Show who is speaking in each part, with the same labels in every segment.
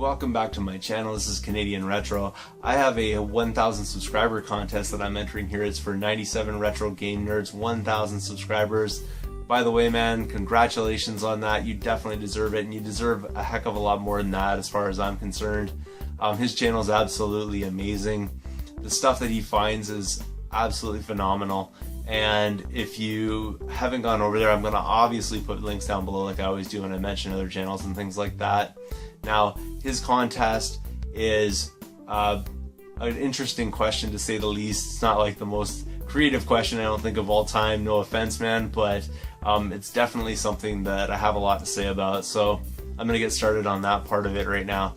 Speaker 1: welcome back to my channel. This is Canadian Retro. I have a 1,000 subscriber contest that I'm entering here. It's for 97 Retro Game Nerds, 1,000 subscribers. By the way, man, congratulations on that. You definitely deserve it, and you deserve a heck of a lot more than that as far as I'm concerned. His channel is absolutely amazing. The stuff that he finds is absolutely phenomenal. And if you haven't gone over there, I'm going to obviously put links down below like I always do when I mention other channels and things like that. Now, his contest is an interesting question to say the least. It's not like the most creative question I don't think of all time, no offense, man, but it's definitely something that I have a lot to say about. So I'm going to get started on that part of it right now.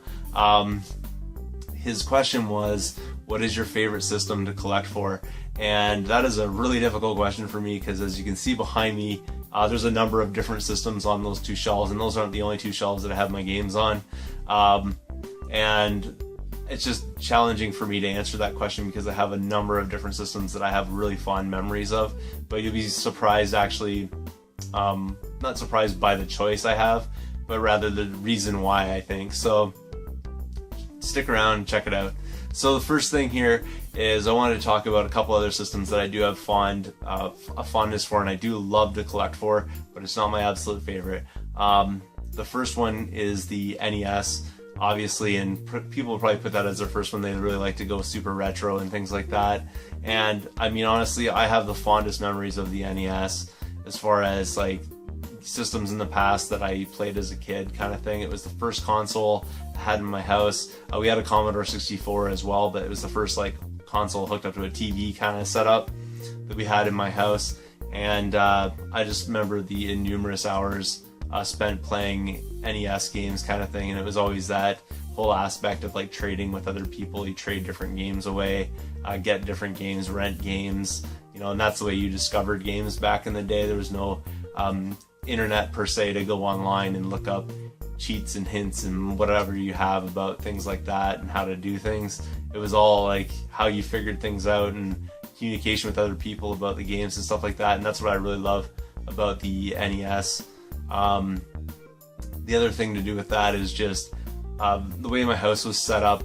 Speaker 1: His question was, what is your favorite system to collect for? And that is a really difficult question for me because, as you can see behind me, there's a number of different systems on those two shelves, and those aren't the only two shelves that I have my games on. And it's just challenging for me to answer that question because I have a number of different systems that I have really fond memories of. But you'll be surprised, actually, not surprised by the choice I have, but rather the reason why, I think. So stick around and check it out. So the first thing here is I wanted to talk about a couple other systems that I do have a fondness for, and I do love to collect for, but it's not my absolute favorite. The first one is the NES, obviously, and people will probably put that as their first one. They really like to go super retro and things like that. And I mean, honestly, I have the fondest memories of the NES as far as like systems in the past that I played as a kid kind of thing. It was the first console I had in my house. We had a Commodore 64 as well, but it was the first like console hooked up to a TV kind of setup that we had in my house. And I just remember the innumerous hours spent playing NES games kind of thing, and it was always that whole aspect of like trading with other people. You trade different games away, get different games, rent games, you know, and that's the way you discovered games back in the day. There was no internet per se to go online and look up cheats and hints and whatever you have about things like that and how to do things. It was all like how you figured things out and communication with other people about the games and stuff like that, and that's what I really love about the NES. The other thing to do with that is just the way my house was set up.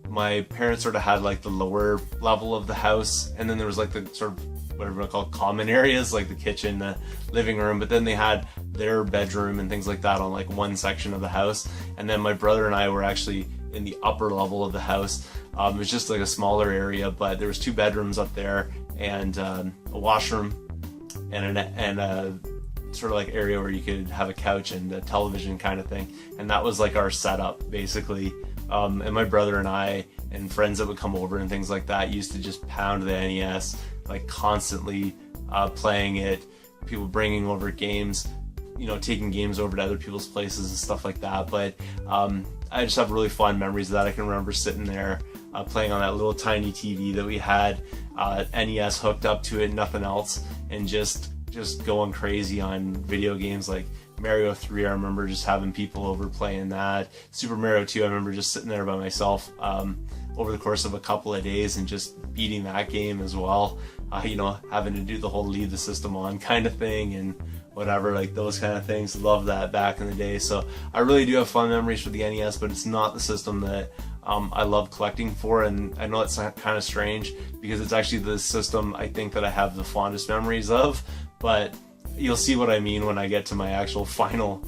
Speaker 1: My parents sort of had like the lower level of the house, and then there was like the sort of whatever I call common areas, like the kitchen, the living room, but then they had their bedroom and things like that on like one section of the house. And then my brother and I were actually in the upper level of the house. It was just like a smaller area, but there was 2 bedrooms up there and a washroom and a sort of like area where you could have a couch and a television kind of thing. And that was like our setup basically. And my brother and I and friends that would come over and things like that used to just pound the NES, like constantly playing it, people bringing over games, you know, taking games over to other people's places and stuff like that. But I just have really fond memories of that. I can remember sitting there playing on that little tiny TV that we had, NES hooked up to it, nothing else, and just going crazy on video games like Mario 3. I remember just having people over playing that. Super Mario 2, I remember just sitting there by myself over the course of a couple of days and just beating that game as well. You know, having to do the whole leave the system on kind of thing and whatever, like those kind of things. Love that back in the day. So I really do have fun memories for the NES, but it's not the system that I love collecting for. And I know it's kind of strange because it's actually the system I think that I have the fondest memories of, but you'll see what I mean when I get to my actual final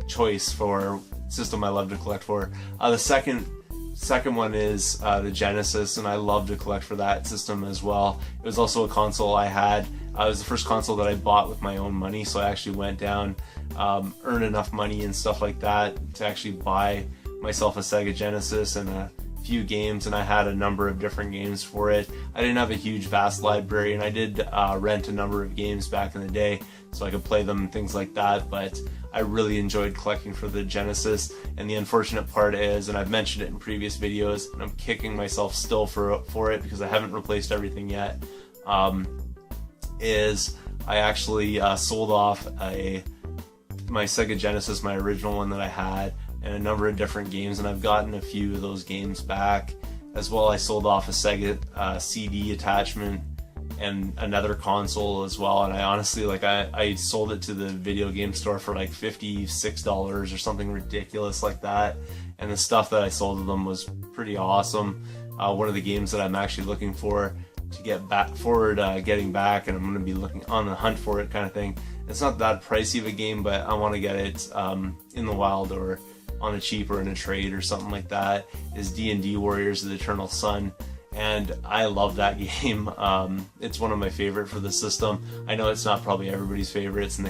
Speaker 1: choice for system I love to collect for. The second one is the Genesis, and I love to collect for that system as well. It was also a console I had. It was the first console that I bought with my own money, so I actually went down, earned enough money and stuff like that to actually buy myself a Sega Genesis and a few games, and I had a number of different games for it. I didn't have a huge vast library, and I did rent a number of games back in the day so I could play them and things like that, but I really enjoyed collecting for the Genesis. And the unfortunate part is, and I've mentioned it in previous videos, and I'm kicking myself still for it because I haven't replaced everything yet, is I actually sold off my Sega Genesis, my original one that I had, and a number of different games, and I've gotten a few of those games back as well. I sold off a Sega CD attachment and another console as well. And I honestly, like, I sold it to the video game store for like $56 or something ridiculous like that. And the stuff that I sold to them was pretty awesome. One of the games that I'm actually looking for to get back forward, getting back, and I'm going to be looking on the hunt for it kind of thing. It's not that pricey of a game, but I want to get it in the wild or on a cheap or in a trade or something like that, is D&D Warriors of the Eternal Sun. And I love that game. It's one of my favorite for the system. I know it's not probably everybody's favorites, and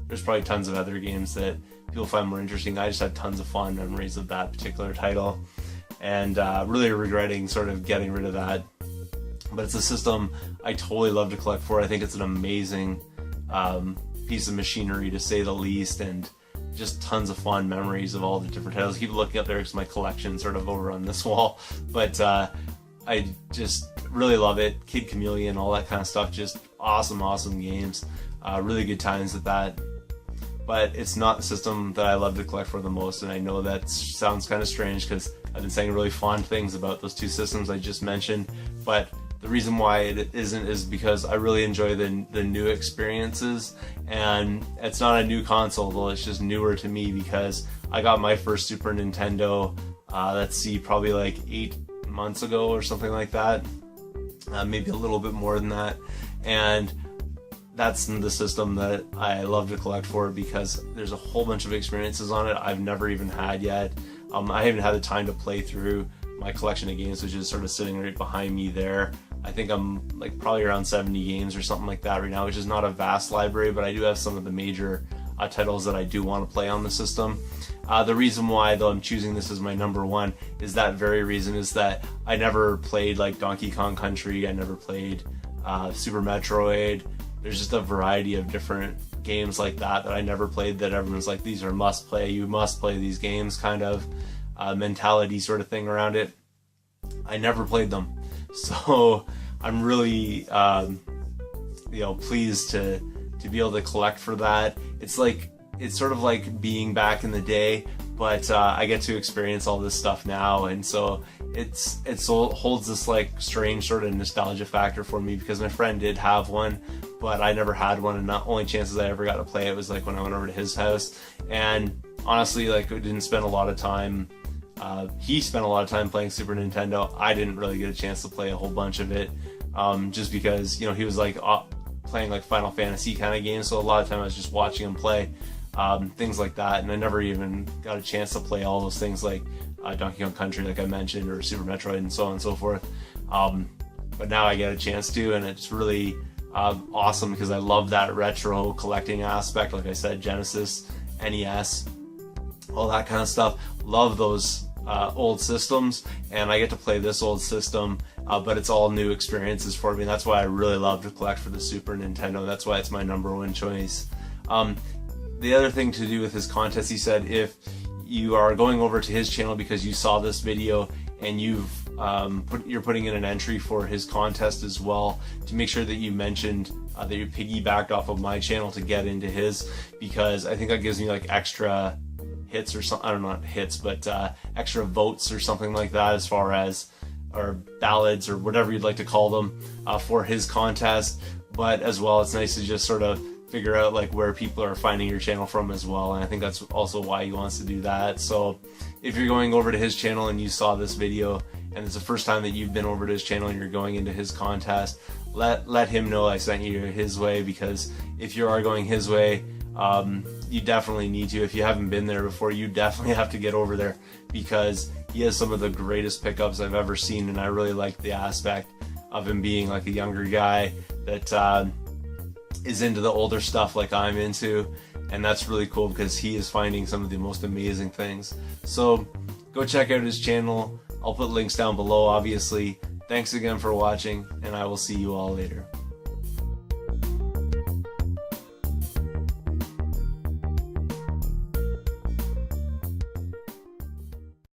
Speaker 1: there's probably tons of other games that people find more interesting. I just had tons of fun memories of that particular title, and really regretting sort of getting rid of that. But it's a system I totally love to collect for. I think it's an amazing piece of machinery, to say the least, and just tons of fun memories of all the different titles. I keep looking up there because my collection's sort of over on this wall, but I just really love it. Kid Chameleon, all that kind of stuff, just awesome games. Really good times with that. But it's not the system that I love to collect for the most, and I know that sounds kind of strange because I've been saying really fond things about those two systems I just mentioned, but the reason why it isn't is because I really enjoy the new experiences, and it's not a new console, though it's just newer to me because I got my first Super Nintendo, let's see, probably like 8 months ago or something like that, maybe a little bit more than that, and that's the system that I love to collect for because there's a whole bunch of experiences on it I've never even had yet. I haven't had the time to play through my collection of games, which is sort of sitting right behind me there. I think I'm like probably around 70 games or something like that right now, which is not a vast library, but I do have some of the major titles that I do want to play on the system. The reason why, though, I'm choosing this as my number one is that very reason, is that I never played like Donkey Kong Country, I never played Super Metroid. There's just a variety of different games like that I never played, that everyone's like, these are must play, you must play these games kind of mentality sort of thing around it. I never played them, so I'm really pleased to be able to collect for that. It's sort of like being back in the day, but I get to experience all this stuff now, and so it holds this like strange sort of nostalgia factor for me because my friend did have one, but I never had one, and the only chances I ever got to play it was like when I went over to his house. And honestly, like, I didn't spend a lot of time. He spent a lot of time playing Super Nintendo. I didn't really get a chance to play a whole bunch of it, just because he was like playing like Final Fantasy kind of games, so a lot of time I was just watching him play things like that, and I never even got a chance to play all those things like Donkey Kong Country, like I mentioned, or Super Metroid, and so on and so forth. But now I get a chance to, and it's really awesome because I love that retro collecting aspect. Like I said, Genesis, NES, all that kind of stuff. Love those old systems, and I get to play this old system, but it's all new experiences for me. That's why I really love to collect for the Super Nintendo. That's why it's my number one choice. The other thing to do with his contest, he said, if you are going over to his channel because you saw this video and you're putting in an entry for his contest as well, to make sure that you mentioned that you piggybacked off of my channel to get into his, because I think that gives me like extra hits or something. I don't know, not hits, but extra votes or something like that, as far as, or ballads or whatever you'd like to call them, for his contest. But as well, it's nice to just sort of figure out like where people are finding your channel from as well, and I think that's also why he wants to do that. So if you're going over to his channel and you saw this video and it's the first time that you've been over to his channel and you're going into his contest, let him know I sent you his way, because if you are going his way, you definitely need to. If you haven't been there before, you definitely have to get over there, because he has some of the greatest pickups I've ever seen, and I really like the aspect of him being like a younger guy that is into the older stuff like I'm into, and that's really cool because he is finding some of the most amazing things. So go check out his channel. I'll put links down below, obviously. Thanks again for watching, and I will see you all later.